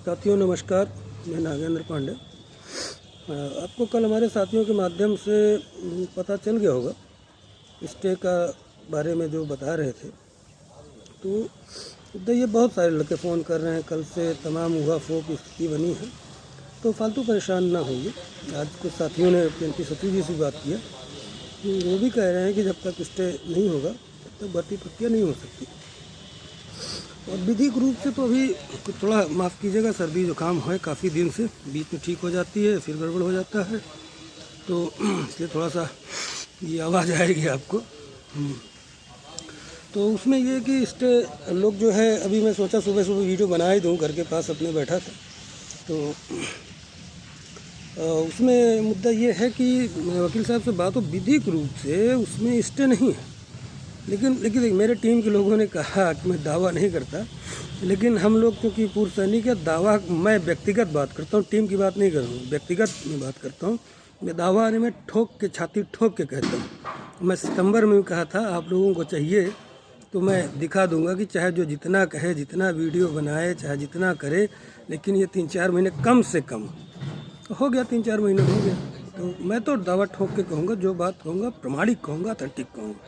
साथियों नमस्कार, मैं नागेंद्र पांडे। आपको कल हमारे साथियों के माध्यम से पता चल गया होगा स्टे का बारे में जो बता रहे थे। तो इधर ये बहुत सारे लड़के फ़ोन कर रहे हैं, कल से तमाम हुआ फो की स्थिति बनी है, तो फालतू परेशान ना होइए। आज कुछ साथियों ने PNP सचिव जी से बात किया, वो भी कह रहे हैं कि जब तक स्टे नहीं होगा तब तक भर्ती प्रक्रिया नहीं हो सकती। और विधिक रूप से तो अभी थोड़ा माफ़ कीजिएगा, सर्दी जुकाम है काफ़ी दिन से, बीच में ठीक हो जाती है फिर गड़बड़ हो जाता है, तो इसलिए थोड़ा सा ये आवाज़ आएगी आपको। तो उसमें ये कि स्टे लोग जो है, अभी मैं सोचा सुबह सुबह वीडियो बना ही दूँ, घर के पास अपने बैठा था। तो उसमें मुद्दा ये है कि वकील साहब से बात हो, विधिक रूप से उसमें स्टे नहीं है। लेकिन मेरे टीम के लोगों ने कहा कि मैं दावा नहीं करता, लेकिन हम लोग क्योंकि पूर्व सैनिक है, दावा मैं व्यक्तिगत बात करता हूँ, टीम की बात नहीं कर रहा हूँ, व्यक्तिगत में बात करता हूँ। मैं दावा में ठोक के, छाती ठोक के कहता हूँ। मैं सितंबर में कहा था आप लोगों को चाहिए तो मैं दिखा दूंगा कि चाहे जो जितना कहे, जितना वीडियो बनाए, चाहे जितना करे, लेकिन ये 3-4 महीने कम से कम हो गया, 3-4 महीने हो गया। तो मैं तो दावा ठोक के कहूँगा, जो बात कहूँगा प्रमाणिक कहूँगा, अथेंटिक कहूँगा,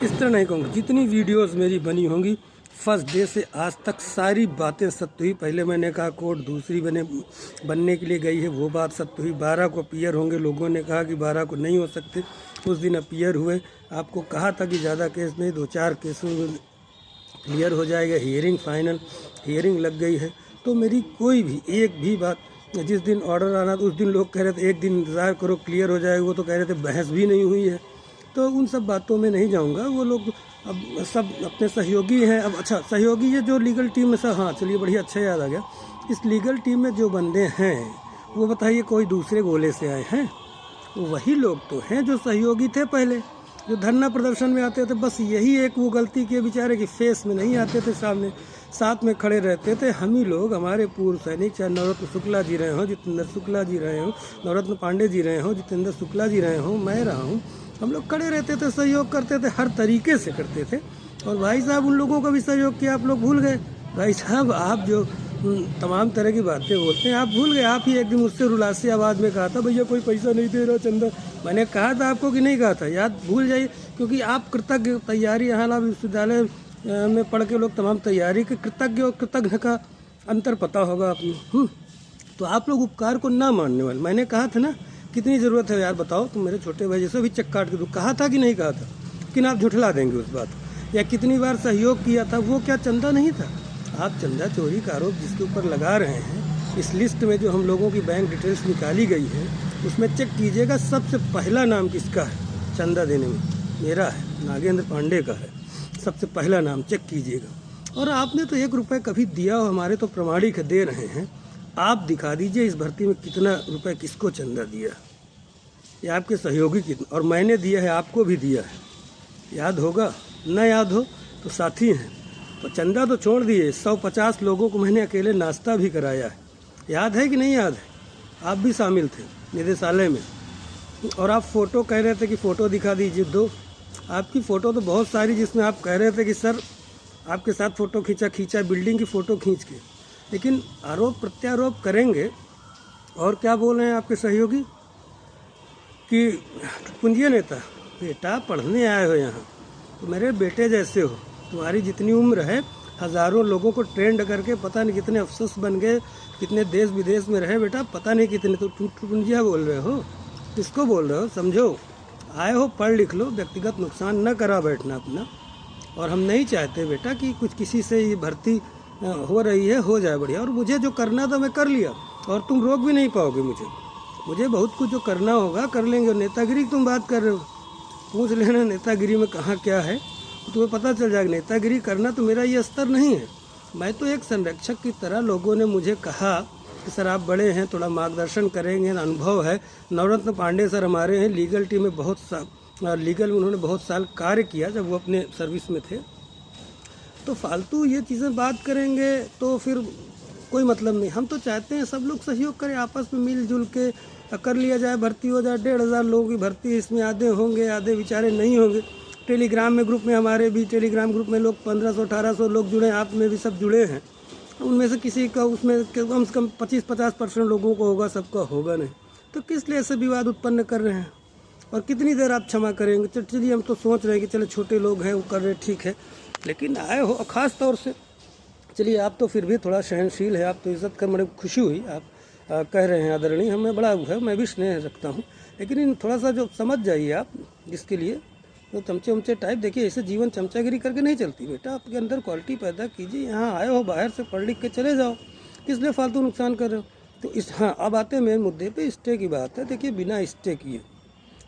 इस तरह नहीं कहूँगा। जितनी वीडियोस मेरी बनी होंगी फर्स्ट डे से आज तक सारी बातें सत्य हुई। पहले मैंने कहा कोर्ट दूसरी बनने के लिए गई है, वो बात सत्य हुई। 12 को अपीयर होंगे, लोगों ने कहा कि 12 को नहीं हो सकते, उस दिन अपीयर हुए। आपको कहा था कि ज़्यादा केस नहीं, 2-4 केसों में क्लियर हो जाएगा। हियरिंग फाइनल हियरिंग लग गई है। तो मेरी कोई भी एक भी बात, जिस दिन ऑर्डर आना तो उस दिन लोग कह रहे थे एक दिन इंतज़ार करो क्लियर हो जाएगा, वो तो कह रहे थे बहस भी नहीं हुई है। तो उन सब बातों में नहीं जाऊंगा। वो लोग अब सब अपने सहयोगी हैं। अब अच्छा, सहयोगी ये जो लीगल टीम में सब, हाँ चलिए बढ़िया, अच्छा याद आ गया। इस लीगल टीम में जो बंदे हैं वो बताइए कोई दूसरे गोले से आए हैं? वो वही लोग तो हैं जो सहयोगी थे पहले, जो धरना प्रदर्शन में आते थे। बस यही एक वो गलती किए बेचारे कि फेस में नहीं आते थे, सामने साथ में खड़े रहते थे। हम ही लोग, हमारे पूर्व सैनिक, चाहे नवरत्न शुक्ला जी रहे हों, जितेंद्र शुक्ला जी रहे हों, नवरत्न पांडे जी रहे हों, जितेंद्र शुक्ला जी रहे हों, मैं रहा हूँ, हम लोग खड़े रहते थे, सहयोग करते थे, हर तरीके से करते थे। और भाई साहब उन लोगों का भी सहयोग किया, आप लोग भूल गए। भाई साहब आप जो तमाम तरह की बातें बोलते हैं आप भूल गए। आप ही एक दिन मुझसे रुलासी आवाज़ में कहा था भैया कोई पैसा नहीं दे रहा चंदा। मैंने कहा था आपको कि नहीं कहा था? याद भूल जाइए, क्योंकि आप कृतज्ञ तैयारी, यहाँ विश्वविद्यालय में पढ़ के लोग तमाम तैयारी के कृतज्ञ और कृतज्ञ का अंतर पता होगा आपको। तो आप लोग उपकार को ना मानने वाले। मैंने कहा था ना, कितनी ज़रूरत है यार बताओ, तुम मेरे छोटे भाई जैसे भी चक काट के दो, कहा था कि नहीं कहा था? लेकिन आप झुठला देंगे उस बात को। या कितनी बार सहयोग किया था, वो क्या चंदा नहीं था? आप चंदा चोरी का आरोप जिसके ऊपर लगा रहे हैं, इस लिस्ट में जो हम लोगों की बैंक डिटेल्स निकाली गई है उसमें चेक कीजिएगा, सबसे पहला नाम किसका है चंदा देने में? मेरा है, नागेंद्र पांडे का है, सबसे पहला नाम, चेक कीजिएगा। और आपने तो 1 रुपये कभी दिया हो, हमारे तो प्रमाणिक दे रहे हैं। आप दिखा दीजिए इस भर्ती में कितना रुपए किसको चंदा दिया, ये आपके सहयोगी कितना, और मैंने दिया है, आपको भी दिया है। याद होगा, न याद हो तो साथी हैं। तो चंदा तो छोड़ दिए, 150 लोगों को मैंने अकेले नाश्ता भी कराया है। याद है कि नहीं याद है? आप भी शामिल थे निदेशालय में। और आप फ़ोटो कह रहे थे कि फ़ोटो दिखा दीजिए, दो आपकी फ़ोटो तो बहुत सारी, जिसमें आप कह रहे थे कि सर आपके साथ फ़ोटो खींचा बिल्डिंग की फ़ोटो खींच के। लेकिन आरोप प्रत्यारोप करेंगे। और क्या बोल रहे हैं आपके सहयोगी कि पूंजीय नेता? बेटा पढ़ने आए हो यहाँ तो मेरे बेटे जैसे हो, तुम्हारी जितनी उम्र है, हज़ारों लोगों को ट्रेंड करके पता नहीं कितने अफसर बन गए, कितने देश विदेश में रहे बेटा, पता नहीं कितने। तो पूंजिया बोल रहे हो, किसको बोल रहे हो? समझो, आए हो पढ़ लिख लो, व्यक्तिगत नुकसान न करा बैठना अपना। और हम नहीं चाहते बेटा कि कुछ किसी से ये भर्ती हो रही है हो जाए बढ़िया। और मुझे जो करना था मैं कर लिया, और तुम रोक भी नहीं पाओगे मुझे बहुत कुछ जो करना होगा कर लेंगे। और नेतागिरी की तुम बात कर रहे हो, पूछ लेना नेतागिरी में कहाँ क्या है, तो तुम्हें पता चल जाएगा। नेतागिरी करना तो मेरा ये स्तर नहीं है। मैं तो एक संरक्षक की तरह, लोगों ने मुझे कहा कि सर आप बड़े हैं, थोड़ा मार्गदर्शन करेंगे, अनुभव है। नवरत्न पांडे सर हमारे हैं, लीगल टीम में लीगल में उन्होंने बहुत साल कार्य किया जब वो अपने सर्विस में थे। तो फालतू ये चीज़ें बात करेंगे तो फिर कोई मतलब नहीं। हम तो चाहते हैं सब लोग सहयोग करें, आपस में मिलजुल के कर लिया जाए, भर्ती हो जाए। 1,500 लोगों की भर्ती, इसमें आधे होंगे आधे बेचारे नहीं होंगे। टेलीग्राम में ग्रुप में, हमारे भी टेलीग्राम ग्रुप में लोग 1500-1800 लोग जुड़े हैं, आप में भी सब जुड़े हैं। उनमें से किसी का उसमें कम से कम 25-50% लोगों को होगा, सबका होगा नहीं। तो किस लिए ऐसे विवाद उत्पन्न कर रहे हैं और कितनी देर आप क्षमा करेंगे? चलिए हम तो सोच रहे हैं कि चलो छोटे लोग हैं वो कर रहे, ठीक है, लेकिन आए हो ख़ास तौर से, चलिए आप तो फिर भी थोड़ा सहनशील है, आप तो इज़्ज़त कर, बड़े खुशी हुई आप कह रहे हैं आदरणीय, हमें बड़ा है, मैं भी स्नेह रखता हूँ, लेकिन इन थोड़ा सा जो समझ जाइए आप, जिसके लिए तो चमचे उमचे टाइप, देखिए ऐसे जीवन चमचागिरी करके नहीं चलती बेटा, आपके अंदर क्वालिटी पैदा कीजिए। यहाँ आए हो बाहर से पढ़ लिख के चले जाओ, किस लिए फालतू नुकसान कर रहे हो? तो इस हाँ अब आते हैं मेन मुद्दे पे, स्टे की बात है। देखिए बिना स्टे किए,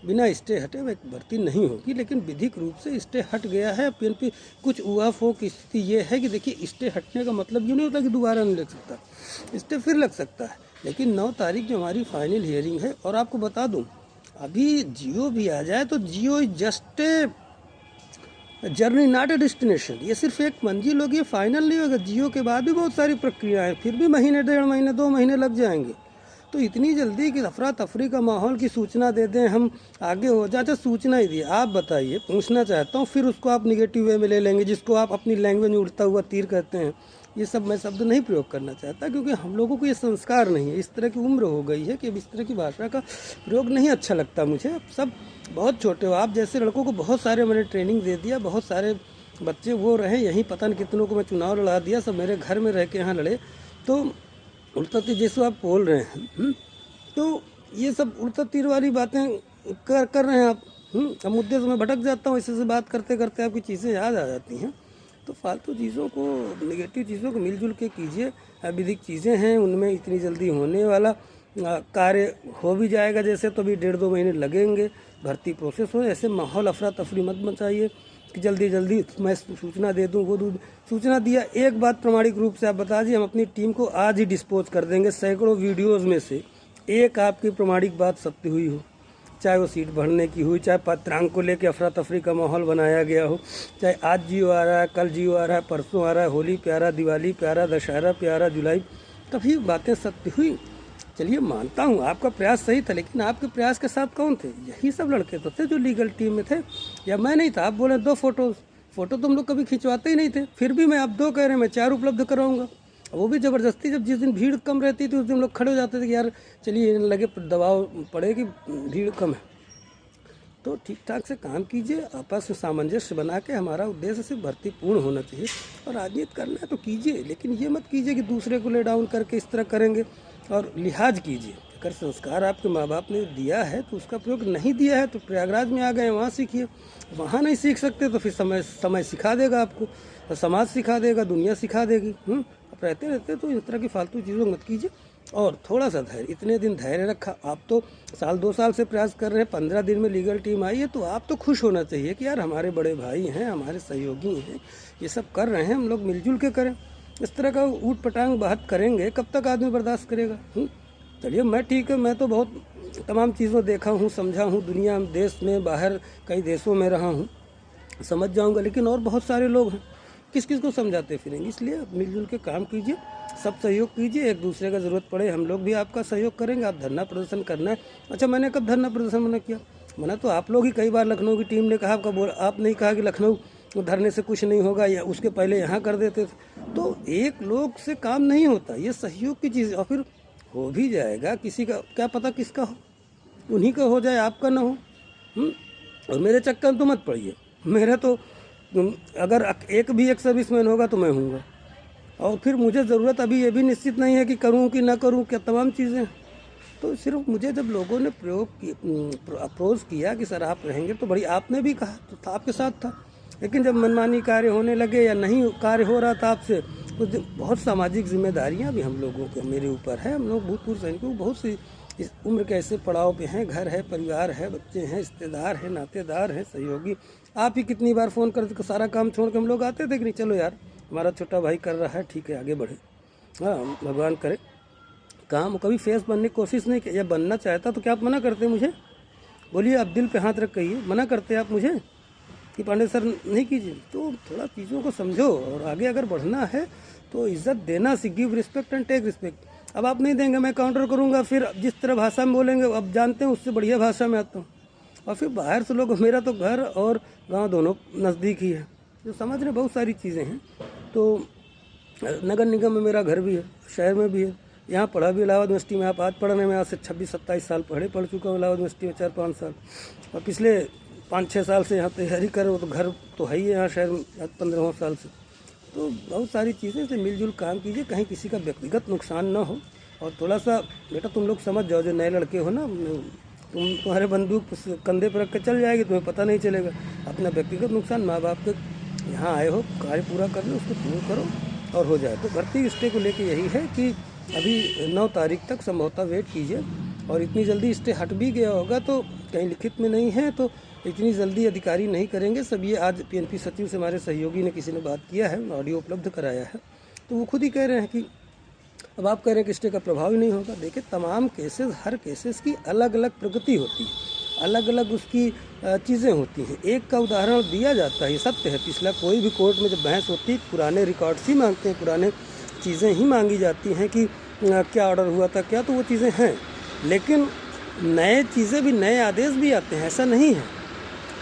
बिना स्टे हटे वह भर्ती नहीं होगी, लेकिन विधिक रूप से स्टे हट गया है। पीएनपी कुछ उआफों की स्थिति ये है कि देखिए स्टे हटने का मतलब ये नहीं होता कि दोबारा नहीं लग सकता, स्टे फिर लग सकता है, लेकिन 9 तारीख जो हमारी फाइनल हियरिंग है, और आपको बता दूं अभी जियो भी आ जाए तो जियो is just a journey not a destination, ये सिर्फ एक मंजिल होगी, फाइनल नहीं होगा। जियो के बाद भी बहुत सारी प्रक्रियाएं, फिर भी महीने, 1.5 महीने, 2 महीने लग जाएंगे। तो इतनी जल्दी कि अफरा तफरी का माहौल की सूचना दे दें, हम आगे हो जाए। अच्छा सूचना ही दी, आप बताइए, पूछना चाहता हूँ, फिर उसको आप निगेटिव वे में ले लेंगे, जिसको आप अपनी लैंग्वेज में उड़ता हुआ तीर कहते हैं। ये सब मैं शब्द नहीं प्रयोग करना चाहता, क्योंकि हम लोगों को ये संस्कार नहीं है, इस तरह की उम्र हो गई है कि अब इस तरह की भाषा का प्रयोग नहीं अच्छा लगता मुझे। अब सब बहुत छोटे हो, आप जैसे लड़कों को बहुत सारे मैंने ट्रेनिंग दे दिया, बहुत सारे बच्चे वो रहे यहीं, पता नहीं कितनों को मैं चुनाव लड़ा दिया, सब मेरे घर में रह के यहाँ लड़े। तो उल्टा तीर जैसे आप बोल रहे हैं, तो ये सब उल्टा तीर वाली बातें कर रहे हैं आप। अब मुद्दे से मैं भटक जाता हूँ, इससे बात करते करते आपकी चीज़ें याद आ जाती हैं। तो फालतू चीज़ों को, नेगेटिव चीज़ों को मिलजुल के कीजिए। विधिक चीज़ें हैं, उनमें इतनी जल्दी होने वाला कार्य हो भी जाएगा जैसे, तो भी 1.5-2 महीने लगेंगे, भर्ती प्रोसेस हो। ऐसे माहौल अफरा तफरी मत मचाइए कि जल्दी जल्दी मैं सूचना दे दूँ, वो दूँ। सूचना दिया, एक बात प्रामाणिक रूप से आप बता दीजिए, हम अपनी टीम को आज ही डिस्पोज कर देंगे। सैकड़ों वीडियोज़ में से एक आपकी प्रामाणिक बात सत्य हुई हो, चाहे वो सीट भरने की हुई, चाहे पत्रांक को लेकर अफरा तफरी का माहौल बनाया गया हो, चाहे आज जियो आ रहा है, कल जियो आ रहा है, परसों आ रहा है, होली प्यारा, दिवाली प्यारा, दशहरा प्यारा, जुलाई, कभी बातें सत्य हुई। चलिए मानता हूँ आपका प्रयास सही था, लेकिन आपके प्रयास के साथ कौन थे? यही सब लड़के तो थे जो लीगल टीम में थे, या मैं नहीं था। आप बोले 2 फोटो तो हम लोग कभी खिंचवाते ही नहीं थे, फिर भी मैं आप 2 कह रहे हैं, मैं 4 उपलब्ध कराऊंगा, वो भी ज़बरदस्ती। जब जिस दिन भीड़ कम रहती थी उस दिन लोग खड़े हो जाते थे कि यार चलिए लगे दबाव पड़े कि भीड़ कम है। तो ठीक ठाक से काम कीजिए, आपस में सामंजस्य बना के। हमारा उद्देश्य सिर्फ भर्ती पूर्ण होना चाहिए, और राजनीति करना है तो कीजिए, लेकिन ये मत कीजिए कि दूसरे को ले डाउन करके इस तरह करेंगे। और लिहाज कीजिए, अगर संस्कार आपके माँ बाप ने दिया है तो उसका प्रयोग नहीं दिया है तो प्रयागराज में आ गए, वहाँ सीखिए। वहाँ नहीं सीख सकते तो फिर समय सिखा देगा आपको, समाज सिखा देगा, दुनिया सिखा देगी। आप रहते रहते तो इस तरह की फालतू चीज़ों मत कीजिए, और थोड़ा सा धैर्य, इतने दिन धैर्य रखा। आप तो 1-2 साल से प्रयास कर रहे हैं, 15 दिन में लीगल टीम आई है, तो आप तो खुश होना चाहिए कि यार हमारे बड़े भाई हैं, हमारे सहयोगी हैं, ये सब कर रहे हैं, हम लोग मिलजुल के करें। इस तरह का ऊट पटांग बात करेंगे, कब तक आदमी बर्दाश्त करेगा? चलिए मैं ठीक है, मैं तो बहुत तमाम चीज़ों देखा हूँ, समझा हूँ, दुनिया देश में बाहर कई देशों में रहा हूँ, समझ जाऊँगा, लेकिन और बहुत सारे लोग हैं, किस किस को समझाते फिरेंगे। इसलिए मिलजुल के काम कीजिए, सब सहयोग कीजिए, एक दूसरे का ज़रूरत पड़े हम लोग भी आपका सहयोग करेंगे। आप धरना प्रदर्शन करना है, अच्छा मैंने कब धरना प्रदर्शन मना किया? मना तो आप लोग ही कई बार, लखनऊ की टीम ने कहा, आप नहीं कहा कि लखनऊ धरने से कुछ नहीं होगा, या उसके पहले यहाँ कर देते थे। तो एक लोग से काम नहीं होता, ये सहयोग की चीज़, और फिर हो भी जाएगा। किसी का क्या पता किसका हो, उन्हीं का हो जाए, आपका ना हो। और मेरे चक्कर में तो मत पड़िए, मेरा तो अगर एक भी एक सर्विसमैन होगा तो मैं हूँगा, और फिर मुझे ज़रूरत अभी ये भी निश्चित नहीं है कि करूँ कि ना करूँ, क्या तमाम चीज़ें। तो सिर्फ मुझे जब लोगों ने अप्रोच किया कि सर आप रहेंगे, तो बड़ी आपने भी कहा तो था, आपके साथ था। लेकिन जब मनमानी कार्य होने लगे या नहीं कार्य हो रहा था आपसे, तो बहुत सामाजिक जिम्मेदारियां भी हम लोगों के मेरे ऊपर है। हम लोग भूतपूर्व सैनिकों, बहुत सी इस उम्र के ऐसे पड़ाव पे हैं, घर है, परिवार है, बच्चे हैं, रिश्तेदार हैं, नातेदार हैं, सहयोगी। आप ही कितनी बार फ़ोन करके सारा काम छोड़ के हम लोग आते थे कि नहीं चलो यार हमारा छोटा भाई कर रहा है, ठीक है आगे बढ़े, हाँ भगवान करे। काम कभी फेस बनने की कोशिश नहीं की, या बनना चाहता तो क्या आप मना करते मुझे? बोलिए, आप दिल पे हाथ रख कहिए, मना करते आप मुझे कि पांडे सर नहीं कीजिए? तो थोड़ा चीज़ों को समझो, और आगे अगर बढ़ना है तो इज्जत देना सी, give respect and take respect. अब आप नहीं देंगे, मैं काउंटर करूंगा, फिर जिस तरह भाषा में बोलेंगे, अब जानते हैं उससे बढ़िया भाषा में आता हूँ, और फिर बाहर से लोग, मेरा तो घर और गांव दोनों नज़दीक ही है, जो समझ रहे बहुत सारी चीज़ें हैं। तो नगर निगम में मेरा घर भी है, शहर में भी है, यहाँ पढ़ा भी इलाहाबाद यूनिवर्सिटी में। आप आज पढ़ने में आज से 26-27 साल पढ़ चुका हूँ इलाहाबाद यूनिवर्सिटी में, 4-5 साल, और पिछले 5-6 साल से यहाँ तैयारी कर रहा हूँ। तो घर तो है ही है यहाँ शहर में, आज 15 साल से। तो बहुत सारी चीज़ें से मिलजुल काम कीजिए, कहीं किसी का व्यक्तिगत नुकसान ना हो। और थोड़ा सा बेटा तुम लोग समझ जाओ, जो नए लड़के हो ना, तुम्हारे बंदूक कंधे पर रख के चल जाएगी, तुम्हें पता नहीं चलेगा। अपना व्यक्तिगत नुकसान, माँ बाप के यहाँ आए हो कार्य पूरा कर लो, उसको पूरा करो और हो जाए। तो भर्ती स्टे को लेके यही है कि अभी 9 तारीख तक संभवतः वेट कीजिए, और इतनी जल्दी स्टे हट भी गया होगा तो कहीं लिखित में नहीं है, तो इतनी जल्दी अधिकारी नहीं करेंगे सब। ये आज पीएनपी सचिव से हमारे सहयोगी ने किसी ने बात किया है, ऑडियो उपलब्ध कराया है, तो वो खुद ही कह रहे हैं कि अब आप कह रहे हैं कि स्टे का प्रभाव ही नहीं होगा। देखिए तमाम केसेस, हर केसेस की अलग अलग प्रगति होती है, अलग अलग उसकी चीज़ें होती हैं। एक का उदाहरण दिया जाता है, ये सत्य है। पिछला कोई भी कोर्ट में जब बहस होती है, पुराने रिकॉर्ड्स ही मांगते हैं, पुराने चीज़ें ही मांगी जाती हैं कि क्या ऑर्डर हुआ था क्या, तो वो चीज़ें हैं। लेकिन नए चीज़ें भी, नए आदेश भी आते हैं, ऐसा नहीं है।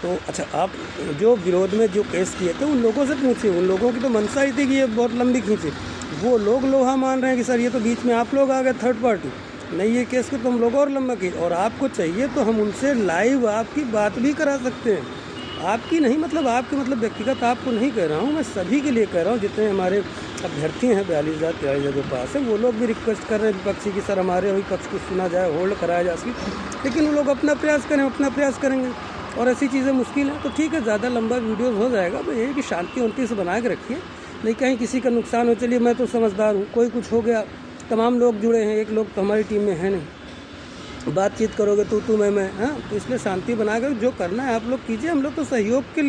तो अच्छा, आप जो विरोध में जो केस किए थे उन लोगों से पूछिए, उन लोगों की तो मंशा ही थी कि ये बहुत लंबी खींचे। वो लोग लोहा मान रहे हैं कि सर ये तो बीच में आप लोग आ गए, थर्ड पार्टी, नहीं ये केस को तुम लोग और लंबा की, और आपको चाहिए तो हम उनसे लाइव आपकी बात भी करा सकते हैं। आपकी नहीं, मतलब आपके, मतलब व्यक्तिगत आपको नहीं कह रहा हूँ, मैं सभी के लिए कह रहा हूँ। जितने हमारे अभ्यर्थी हैं 42,000-43,000 के पास है, वो लोग भी रिक्वेस्ट कर रहे हैं विपक्षी की, सर हमारे विपक्ष को सुना जाए, होल्ड कराया जाए सीट। लेकिन वो लोग अपना प्रयास करें, अपना प्रयास करेंगे, और ऐसी चीज़ें मुश्किल हैं तो ठीक है, ज़्यादा लंबा वीडियो हो जाएगा। तो यही कि शांति से बना के रखिए, नहीं कहीं किसी का नुकसान हो। चलिए मैं तो समझदार हूँ, कोई कुछ हो गया, तमाम लोग जुड़े हैं, एक लोग तो हमारी टीम में है नहीं, बातचीत करोगे तो मैं, हाँ, तो इसलिए शांति बनाकर जो करना है आप लोग कीजिए, हम लोग तो सहयोग के लिए